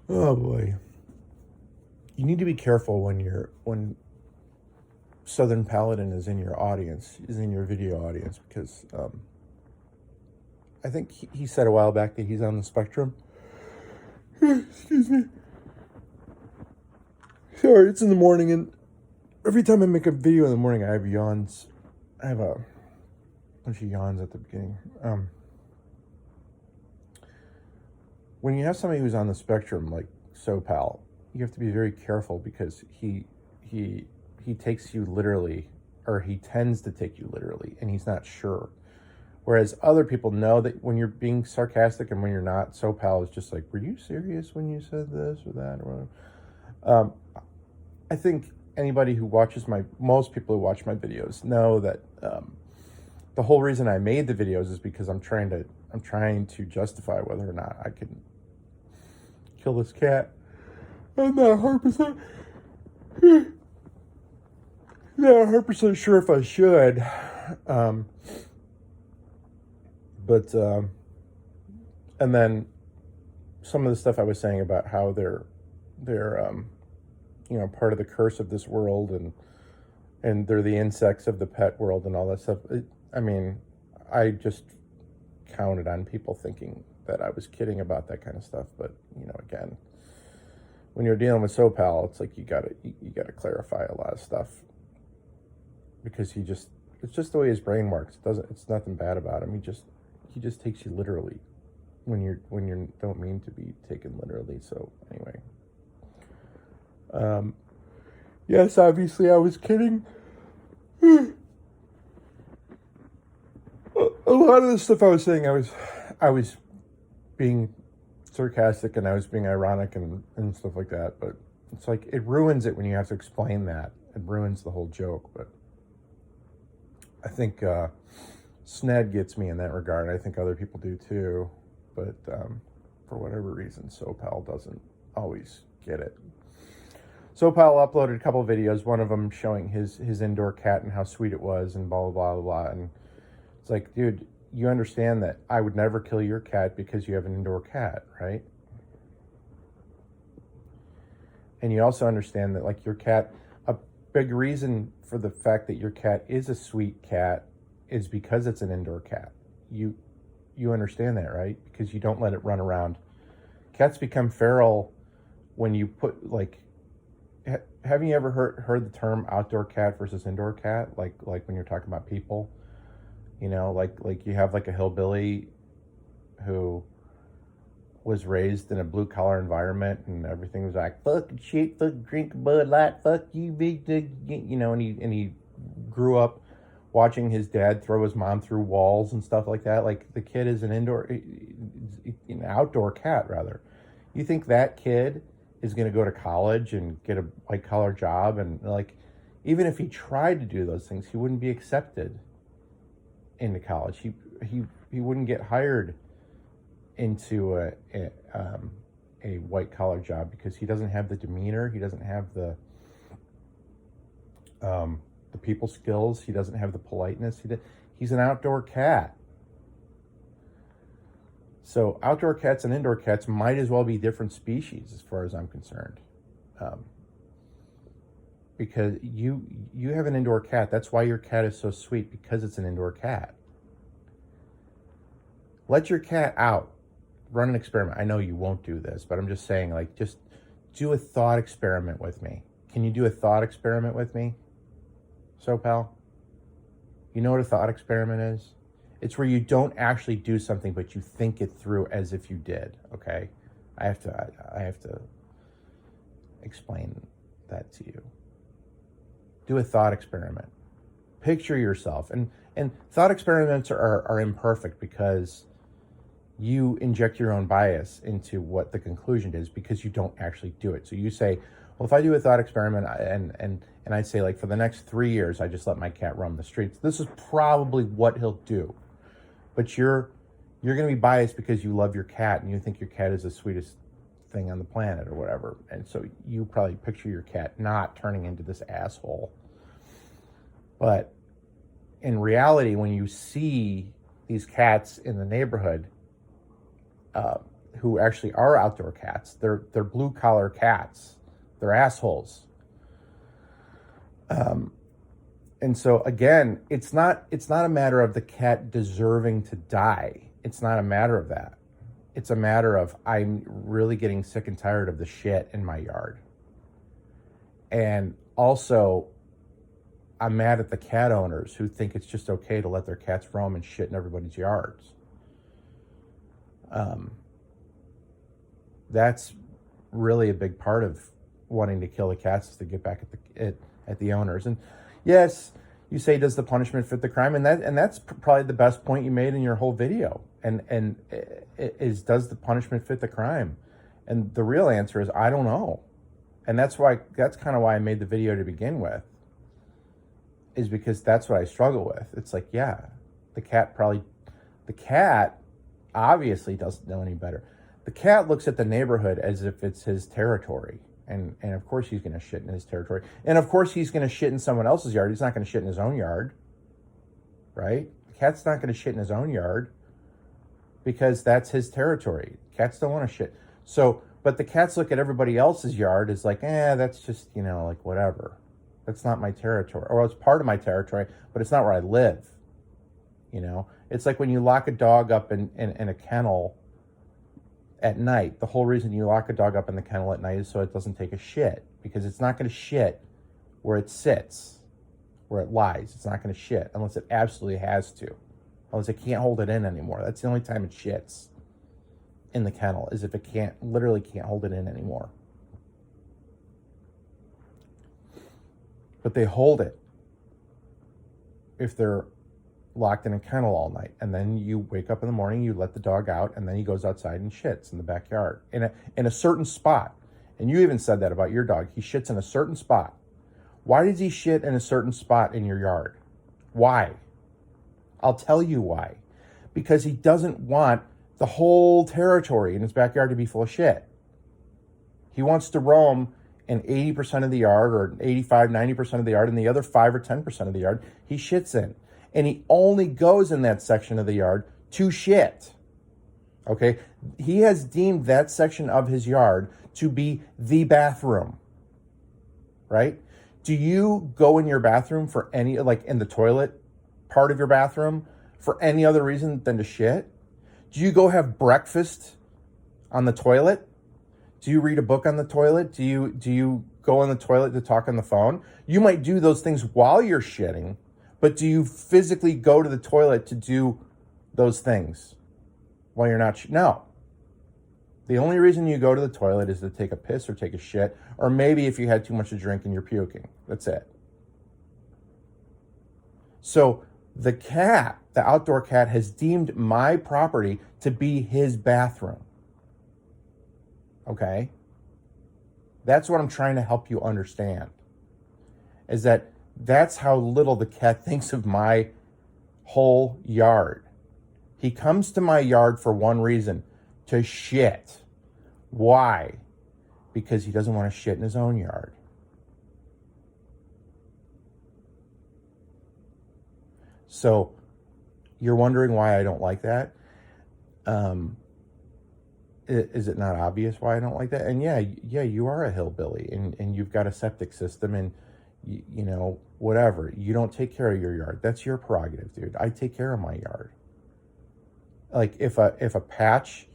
Oh boy. You need to be careful when Southern Paladin is in your audience, is in your video audience, because I think he said a while back that he's on the spectrum. Excuse me. Sorry, it's in the morning, and every time I make a video in the morning, I have yawns. I have a bunch of yawns at the beginning. When you have somebody who's on the spectrum, like SoPal, you have to be very careful because he takes you literally, or he tends to take you literally, and he's not sure. Whereas other people know that when you're being sarcastic and when you're not. SoPal is just like, were you serious when you said this or that or whatever? I think anybody who watches most people who watch my videos know that the whole reason I made the videos is because I'm trying to justify whether or not I can kill this cat. I'm not 100%. Not 100% sure if I should. And then some of the stuff I was saying about how they're part of the curse of this world, and they're the insects of the pet world and all that stuff. I just counted on people thinking that I was kidding about that kind of stuff. But again, when you're dealing with SoPal, it's like you gotta clarify a lot of stuff, because it's just the way his brain works. It's nothing bad about him. He just takes you literally when you don't mean to be taken literally. So anyway. Yes, obviously I was kidding. A lot of the stuff I was saying, I was being sarcastic and I was being ironic and stuff like that. But it's like, it ruins it when you have to explain that. It ruins the whole joke. But I think Sned gets me in that regard. I think other people do too. But for whatever reason, SoPal doesn't always get it. SoPal uploaded a couple of videos, one of them showing his indoor cat and how sweet it was and blah, blah, blah, blah. And it's like, dude, you understand that I would never kill your cat because you have an indoor cat, right? And you also understand that, like, your cat, a big reason for the fact that your cat is a sweet cat is because it's an indoor cat. You understand that, right? Because you don't let it run around. Cats become feral when you put, like, have you ever heard the term outdoor cat versus indoor cat? Like when you're talking about people, like you have like a hillbilly who was raised in a blue collar environment and everything was like, fuck shit, fuck drink Bud Light, fuck you big, and he grew up watching his dad throw his mom through walls and stuff like that. Like, the kid is an outdoor cat rather. You think that kid is going to go to college and get a white collar job, and like, even if he tried to do those things, he wouldn't be accepted into college. He wouldn't get hired into a white collar job because he doesn't have the demeanor, he doesn't have the people skills, he doesn't have the politeness. He's an outdoor cat. So outdoor cats and indoor cats might as well be different species as far as I'm concerned. Because you have an indoor cat. That's why your cat is so sweet, because it's an indoor cat. Let your cat out. Run an experiment. I know you won't do this, but I'm just saying, like, just do a thought experiment with me. Can you do a thought experiment with me, SoPal? You know what a thought experiment is? It's where you don't actually do something, but you think it through as if you did. Okay, I have to explain that to you. Do a thought experiment. Picture yourself, and thought experiments are imperfect because you inject your own bias into what the conclusion is because you don't actually do it. So you say, well, if I do a thought experiment and I say, like, for the next 3 years, I just let my cat roam the streets, this is probably what he'll do. But you're going to be biased because you love your cat and you think your cat is the sweetest thing on the planet or whatever. And so you probably picture your cat not turning into this asshole. But in reality, when you see these cats in the neighborhood who actually are outdoor cats. They're blue collar cats. They're assholes. And so again, it's not a matter of the cat deserving to die. It's not a matter of that. It's a matter of I'm really getting sick and tired of the shit in my yard. And also, I'm mad at the cat owners who think it's just okay to let their cats roam and shit in everybody's yards. That's really a big part of wanting to kill the cats, is to get back at the owners. And yes, you say, does the punishment fit the crime? And that's probably the best point you made in your whole video. And is, does the punishment fit the crime? And the real answer is, I don't know. And that's kind of why I made the video to begin with, is because that's what I struggle with. It's like, yeah, the cat obviously doesn't know any better. The cat looks at the neighborhood as if it's his territory. And of course he's going to shit in his territory. And of course he's going to shit in someone else's yard. He's not going to shit in his own yard, right? The cat's not going to shit in his own yard because that's his territory. Cats don't want to shit. So, but the cats look at everybody else's yard as like, that's just, like whatever. That's not my territory. Or it's part of my territory, but it's not where I live. It's like when you lock a dog up in a kennel at night. The whole reason you lock a dog up in the kennel at night is so it doesn't take a shit, because it's not going to shit where it sits, where it lies. It's not going to shit unless it absolutely has to, unless it can't hold it in anymore. That's the only time it shits in the kennel, is if it literally can't hold it in anymore. But they hold it if they're locked in a kennel all night, and then you wake up in the morning, you let the dog out, and then he goes outside and shits in the backyard in a certain spot. And you even said that about your dog. He shits in a certain spot. Why does he shit in a certain spot in your yard? Why? I'll tell you why. Because he doesn't want the whole territory in his backyard to be full of shit. He wants to roam in 80% of the yard, or 85, 90% of the yard, and the other 5 or 10% of the yard he shits in. And he only goes in that section of the yard to shit. Okay? He has deemed that section of his yard to be the bathroom. Right? Do you go in your bathroom for any, like in the toilet part of your bathroom, for any other reason than to shit? Do you go have breakfast on the toilet? Do you read a book on the toilet? Do you go on the toilet to talk on the phone? You might do those things while you're shitting, but do you physically go to the toilet to do those things while you're not? No. The only reason you go to the toilet is to take a piss or take a shit, or maybe if you had too much to drink and you're puking. That's it. So the cat, the outdoor cat, has deemed my property to be his bathroom. Okay? That's what I'm trying to help you understand. Is that's how little the cat thinks of my whole yard. He comes to my yard for one reason, to shit. Why? Because he doesn't want to shit in his own yard. So, you're wondering why I don't like that? Is it not obvious why I don't like that? And yeah, you are a hillbilly, and you've got a septic system, and whatever. You don't take care of your yard. That's your prerogative, dude. I take care of my yard. Like if a patch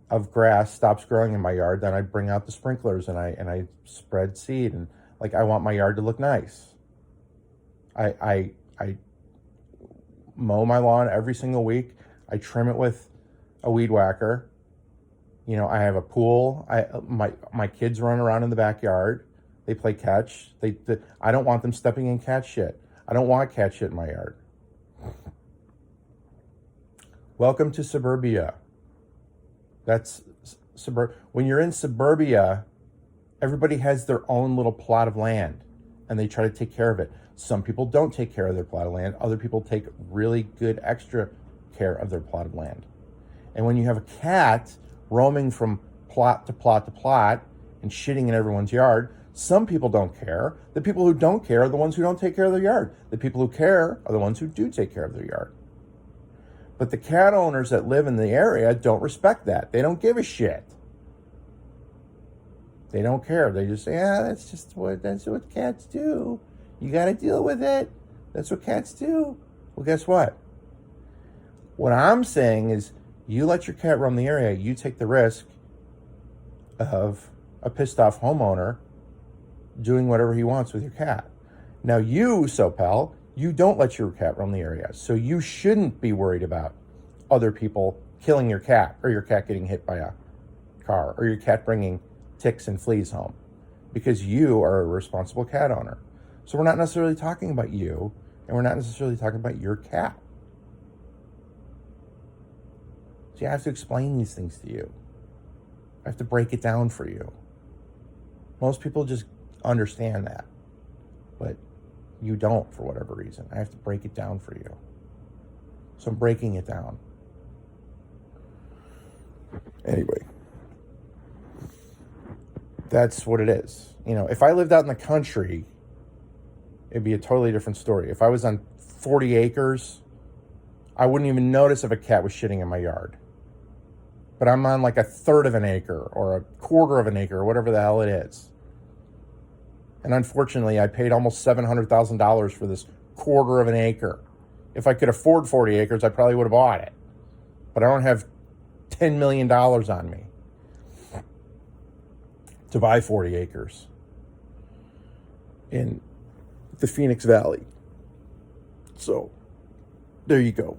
of grass stops growing in my yard, then I bring out the sprinklers and I spread seed, and like I want my yard to look nice. I mow my lawn every single week. I trim it with a weed whacker. I have a pool. My kids run around in the backyard. They play catch. I don't want them stepping in cat shit. I don't want cat shit in my yard. Welcome to suburbia. That's when you're in suburbia, everybody has their own little plot of land, and they try to take care of it. Some people don't take care of their plot of land. Other people take really good extra care of their plot of land. And when you have a cat roaming from plot to plot to plot and shitting in everyone's yard, some people don't care. The people who don't care are the ones who don't take care of their yard. The people who care are the ones who do take care of their yard. But the cat owners that live in the area don't respect that. They don't give a shit. They don't care. They just say, that's what cats do. You got to deal with it. That's what cats do. Well, guess what? What I'm saying is, you let your cat roam the area, you take the risk of a pissed off homeowner doing whatever he wants with your cat. Now you, SoPal, you don't let your cat roam the area, so you shouldn't be worried about other people killing your cat, or your cat getting hit by a car, or your cat bringing ticks and fleas home, because you are a responsible cat owner. So we're not necessarily talking about you, and we're not necessarily talking about your cat. So you have to explain these things to you. I have to break it down for you. Most people just understand that, but you don't for whatever reason. I have to break it down for you. So I'm breaking it down. Anyway, that's what it is. You know, if I lived out in the country, it'd be a totally different story. If I was on 40 acres, I wouldn't even notice if a cat was shitting in my yard. But I'm on like a third of an acre or a quarter of an acre or whatever the hell it is. And unfortunately, I paid almost $700,000 for this quarter of an acre. If I could afford 40 acres, I probably would have bought it. But I don't have $10 million on me to buy 40 acres in the Phoenix Valley. So, there you go.